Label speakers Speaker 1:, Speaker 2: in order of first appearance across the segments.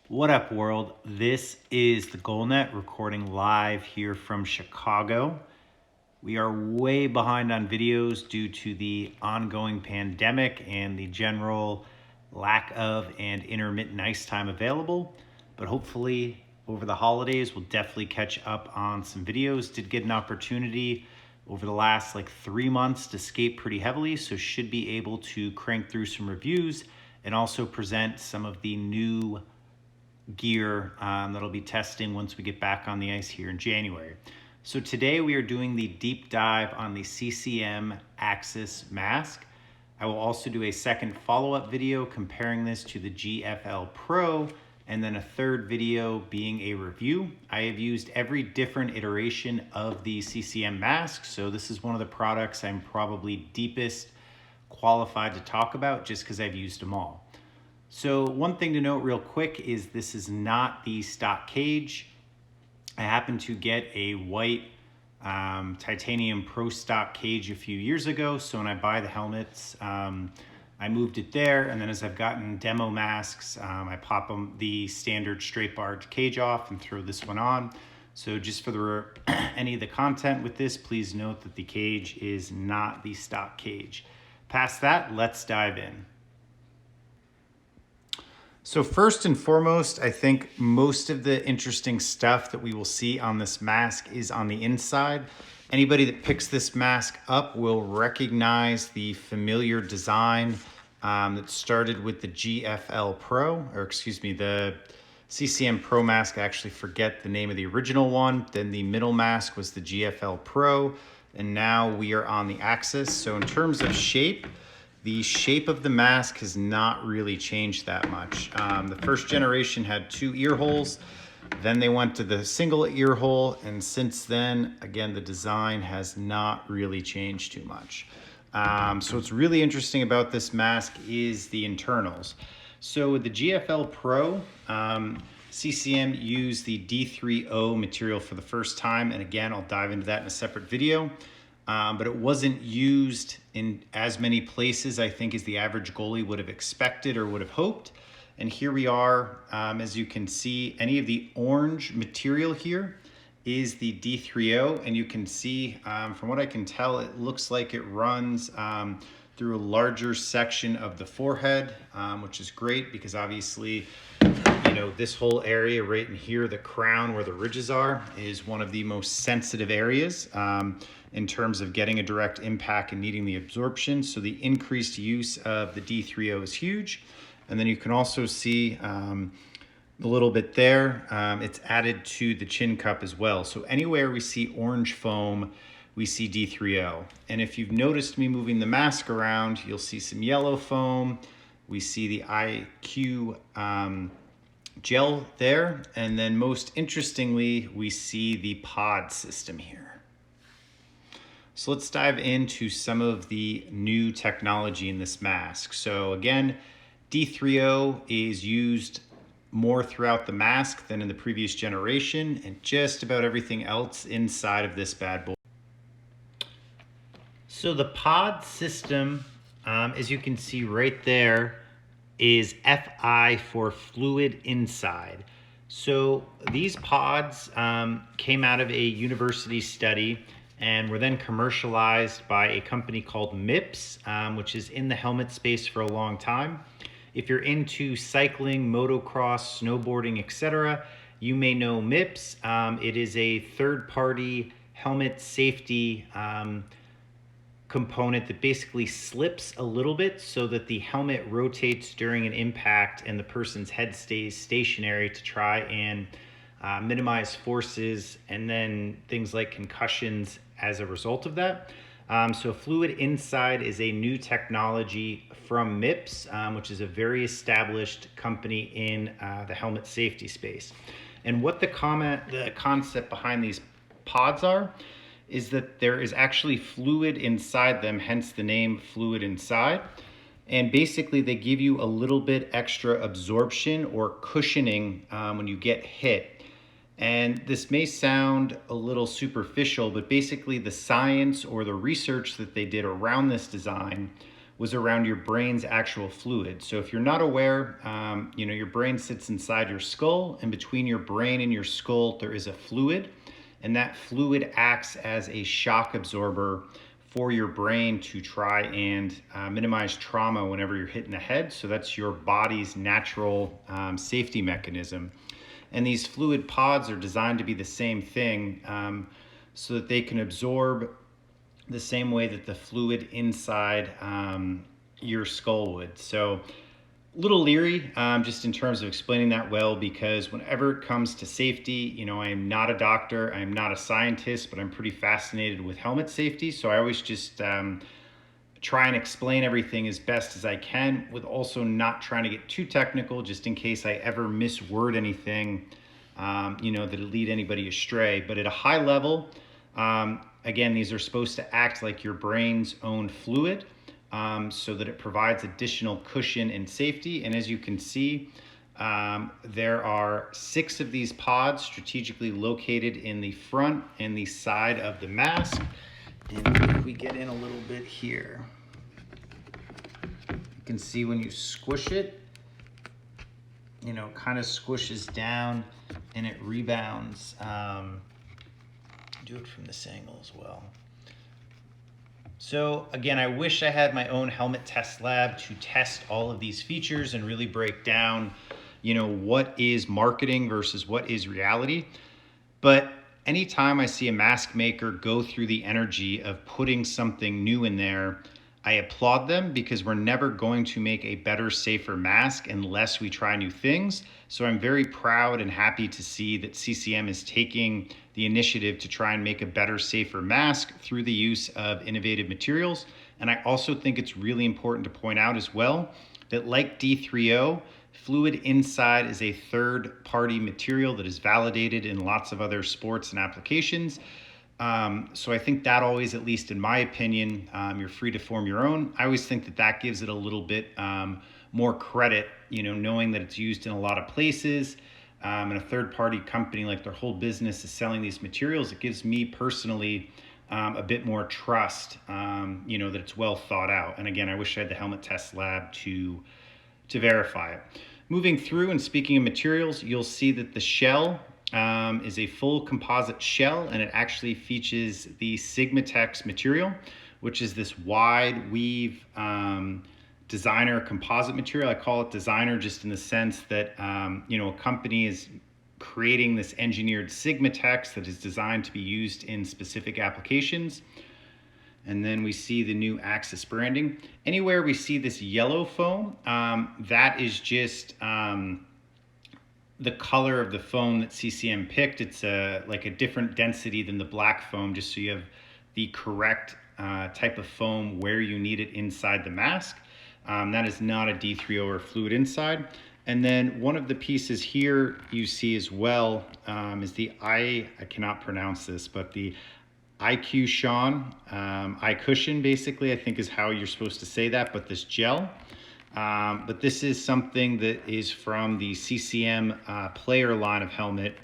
Speaker 1: What up, world? This is the GoalNet recording live here from Chicago. We are way behind on videos due to the ongoing pandemic and the general lack of and intermittent ice time available. But hopefully, over the holidays, we'll definitely catch up on some videos. Did get an opportunity over the last 3 months to skate pretty heavily, so should be able to crank through some reviews and also present some of the new gear that'll be testing once we get back on the ice here in January. So today we are doing the deep dive on the CCM Axis mask. I will also do a second follow-up video comparing this to the GFL Pro, and then a third video being a review. I have used every different iteration of the CCM mask, so this is one of the products I'm probably deepest qualified to talk about just because I've used them all. So one thing to note real quick is this is not the stock cage. I happened to get a white titanium pro stock cage a few years ago. So when I buy the helmets, I moved it there. And then as I've gotten demo masks, I pop the standard straight barred cage off and throw this one on. So just for any of the content with this, please note that the cage is not the stock cage. Past that, let's dive in. So first and foremost, I think most of the interesting stuff that we will see on this mask is on the inside. Anybody that picks this mask up will recognize the familiar design that started with the GFL Pro, or excuse me, the CCM Pro mask. I actually forget the name of the original one. Then the middle mask was the GFL Pro, and now we are on the Axis. So in terms of shape, the shape of the mask has not really changed that much. The first generation had 2 ear holes, then they went to the single ear hole, and since then, again, the design has not really changed too much. So what's really interesting about this mask is the internals. So with the GFL Pro, CCM used the D3O material for the first time, and again, I'll dive into that in a separate video. But it wasn't used in as many places, I think, as the average goalie would have expected or would have hoped. And here we are, as you can see, any of the orange material here is the D3O. And you can see, from what I can tell, it looks like it runs through a larger section of the forehead, which is great because obviously, this whole area right in here, the crown where the ridges are, is one of the most sensitive areas in terms of getting a direct impact and needing the absorption. So the increased use of the D3O is huge. And then you can also see a little bit there, it's added to the chin cup as well. So anywhere we see orange foam, we see D3O. And if you've noticed me moving the mask around, you'll see some yellow foam. We see the IQ gel there. And then most interestingly, we see the pod system here. So let's dive into some of the new technology in this mask. So again, D3O is used more throughout the mask than in the previous generation, and just about everything else inside of this bad boy. So the pod system, as you can see right there, is FI for fluid inside. So these pods came out of a university study and were then commercialized by a company called MIPS, which is in the helmet space for a long time. If you're into cycling, motocross, snowboarding, etc., you may know MIPS. It is a third-party helmet safety component that basically slips a little bit so that the helmet rotates during an impact and the person's head stays stationary to try and minimize forces and then things like concussions as a result of that. So fluid inside is a new technology from MIPS, which is a very established company in the helmet safety space. And what the concept behind these pods is that there is actually fluid inside them, hence the name fluid inside. And basically they give you a little bit extra absorption or cushioning when you get hit. And this may sound a little superficial, but basically the science or the research that they did around this design was around your brain's actual fluid. So if you're not aware, your brain sits inside your skull, and between your brain and your skull, there is a fluid, and that fluid acts as a shock absorber for your brain to try and minimize trauma whenever you're hit in the head. So that's your body's natural safety mechanism. And these fluid pods are designed to be the same thing, so that they can absorb the same way that the fluid inside your skull would. So a little leery just in terms of explaining that well, because whenever it comes to safety, I am not a doctor, I am not a scientist, but I'm pretty fascinated with helmet safety. So I always just try and explain everything as best as I can, with also not trying to get too technical, just in case I ever misword anything, that'll lead anybody astray. But at a high level, again, these are supposed to act like your brain's own fluid, so that it provides additional cushion and safety. And as you can see, there are 6 of these pods strategically located in the front and the side of the mask. And if we get in a little bit here, you can see when you squish it, it kind of squishes down and it rebounds. Do it from this angle as well. So again, I wish I had my own helmet test lab to test all of these features and really break down, what is marketing versus what is reality. But anytime I see a mask maker go through the energy of putting something new in there, I applaud them, because we're never going to make a better, safer mask unless we try new things. So I'm very proud and happy to see that CCM is taking the initiative to try and make a better, safer mask through the use of innovative materials. And I also think it's really important to point out as well that, like D3O, fluid inside is a third-party material that is validated in lots of other sports and applications. So I think that always, at least in my opinion, you're free to form your own. I always think that gives it a little bit more credit, knowing that it's used in a lot of places. And a third-party company, like, their whole business is selling these materials. It gives me personally a bit more trust, that it's well thought out. And again, I wish I had the helmet test lab to verify it. Moving through and speaking of materials, you'll see that the shell is a full composite shell, and it actually features the Sigmatex material, which is this wide weave designer composite material. I call it designer just in the sense that a company is creating this engineered Sigmatex that is designed to be used in specific applications. And then we see the new Axis branding. Anywhere we see this yellow foam, that is just the color of the foam that CCM picked. It's like a different density than the black foam, just so you have the correct type of foam where you need it inside the mask. That is not a D3O or fluid inside. And then one of the pieces here you see as well is the I cannot pronounce this, but the IQ Sean, eye cushion, basically, I think is how you're supposed to say that, but this gel. But this is something that is from the CCM player line of helmet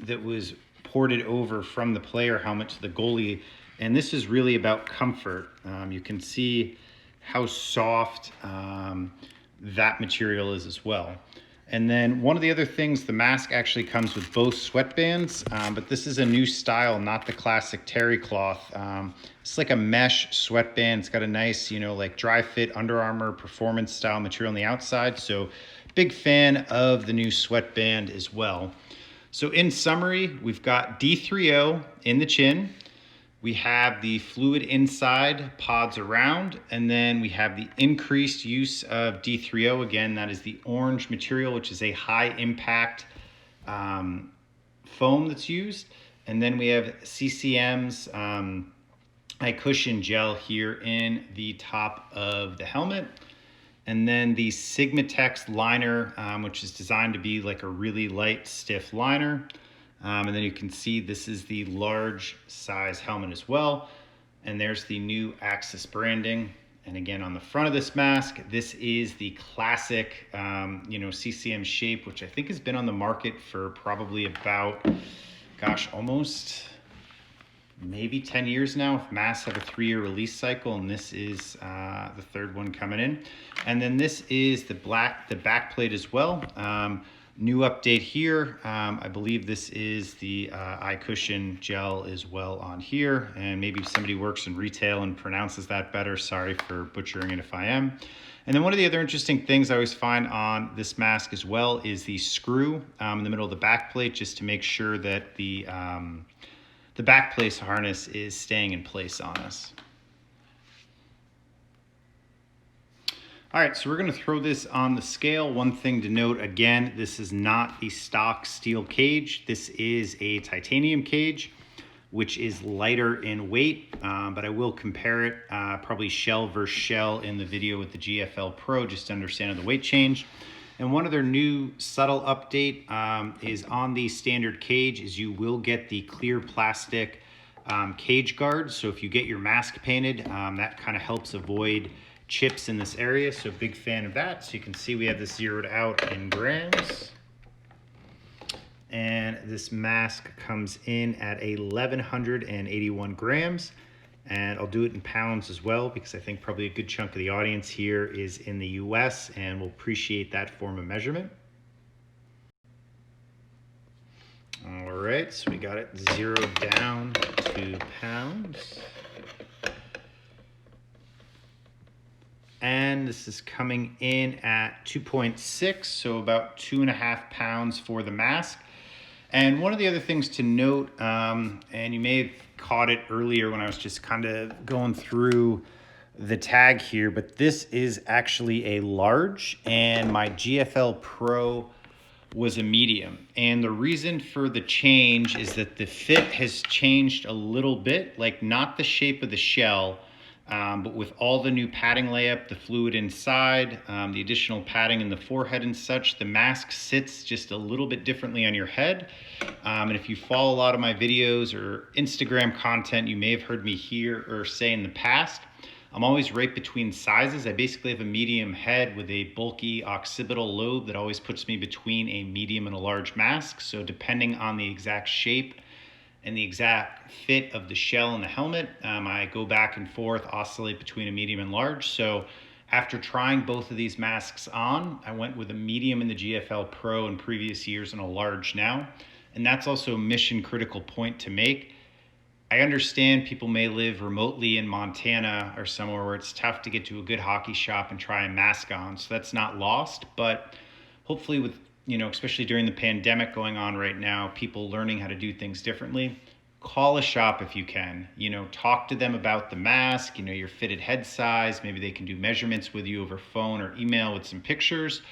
Speaker 1: that was ported over from the player helmet to the goalie. And this is really about comfort. You can see how soft that material is as well. And then one of the other things, the mask actually comes with both sweatbands, but this is a new style, not the classic terry cloth. It's like a mesh sweatband. It's got a nice, like dry fit Under Armour performance style material on the outside. So big fan of the new sweatband as well. So in summary, we've got D3O in the chin. We have the fluid inside, pods around, and then we have the increased use of D3O. Again, that is the orange material, which is a high impact foam that's used. And then we have CCM's eye cushion gel here in the top of the helmet. And then the Sigmatex liner, which is designed to be like a really light, stiff liner. And then you can see this is the large size helmet as well. And there's the new Axis branding. And again, on the front of this mask, this is the classic, CCM shape, which I think has been on the market for probably about, almost maybe 10 years now, if masks have a 3-year release cycle, and this is the third one coming in. And then this is the back plate as well. New update here. I believe this is the eye cushion gel as well on here, and maybe somebody works in retail and pronounces that better. Sorry for butchering it if I am. And then one of the other interesting things I always find on this mask as well is the screw in the middle of the back plate, just to make sure that the back place harness is staying in place on us. All right, so we're gonna throw this on the scale. One thing to note, again, this is not the stock steel cage. This is a titanium cage, which is lighter in weight, but I will compare it probably shell versus shell in the video with the GFL Pro, just to understand the weight change. And one other new subtle update is on the standard cage is you will get the clear plastic cage guard. So if you get your mask painted, that kind of helps avoid chips in this area. So big fan of that. So you can see we have this zeroed out in grams. And this mask comes in at 1,181 grams. And I'll do it in pounds as well, because I think probably a good chunk of the audience here is in the US and will appreciate that form of measurement. All right, so we got it zeroed down to pounds. And this is coming in at 2.6, so about 2.5 pounds for the mask. And one of the other things to note, and you may have caught it earlier when I was just kind of going through the tag here, but this is actually a large, and my GFL Pro was a medium. And the reason for the change is that the fit has changed a little bit, like not the shape of the shell, but with all the new padding layup, the fluid inside, the additional padding in the forehead and such, the mask sits just a little bit differently on your head. And if you follow a lot of my videos or Instagram content, you may have heard me hear or say in the past, I'm always right between sizes. I basically have a medium head with a bulky occipital lobe that always puts me between a medium and a large mask. So depending on the exact shape and the exact fit of the shell and the helmet, I go back and forth, oscillate between a medium and large. So after trying both of these masks on, I went with a medium in the GFL Pro in previous years and a large now. And that's also a mission critical point to make. I understand people may live remotely in Montana or somewhere where it's tough to get to a good hockey shop and try a mask on. So that's not lost, but hopefully with, especially during the pandemic going on right now, people learning how to do things differently, call a shop if you can, talk to them about the mask, your fitted head size. Maybe they can do measurements with you over phone or email with some pictures.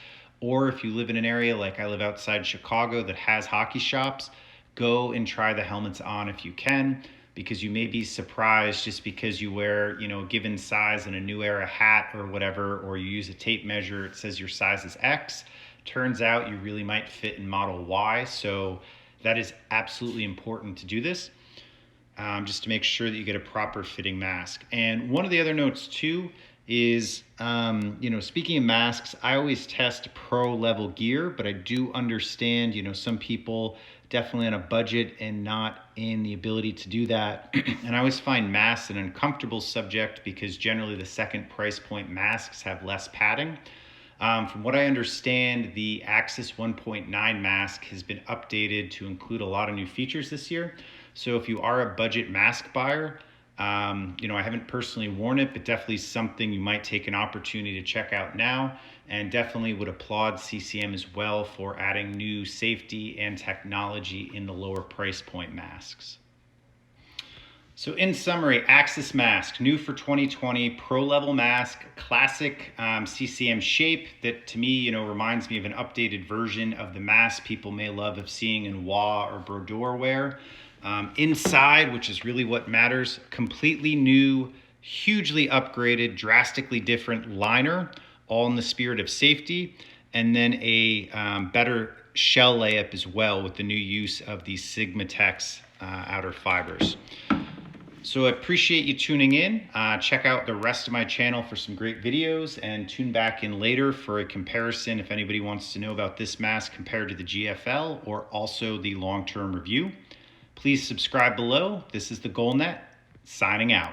Speaker 1: Or if you live in an area like I live outside Chicago that has hockey shops, go and try the helmets on if you can, because you may be surprised just because you wear, a given size in a New Era hat or whatever, or you use a tape measure, it says your size is X. Turns out you really might fit in model Y. So that is absolutely important to do this, just to make sure that you get a proper fitting mask. And one of the other notes too is, speaking of masks, I always test pro level gear, but I do understand, some people definitely on a budget and not in the ability to do that. And I always find masks an uncomfortable subject because generally the second price point masks have less padding. From what I understand, the Axis 1.9 mask has been updated to include a lot of new features this year. So if you are a budget mask buyer, I haven't personally worn it, but definitely something you might take an opportunity to check out now, and definitely would applaud CCM as well for adding new safety and technology in the lower price point masks. So in summary, Axis mask, new for 2020, pro level mask, classic CCM shape that to me, reminds me of an updated version of the mask people may love of seeing in WA or Brodeur wear. Inside, which is really what matters, completely new, hugely upgraded, drastically different liner, all in the spirit of safety, and then a better shell layup as well with the new use of the Sigmatex outer fibers. So I appreciate you tuning in. Check out the rest of my channel for some great videos, and tune back in later for a comparison if anybody wants to know about this mask compared to the GFL or also the long-term review. Please subscribe below. This is the GoalNet, signing out.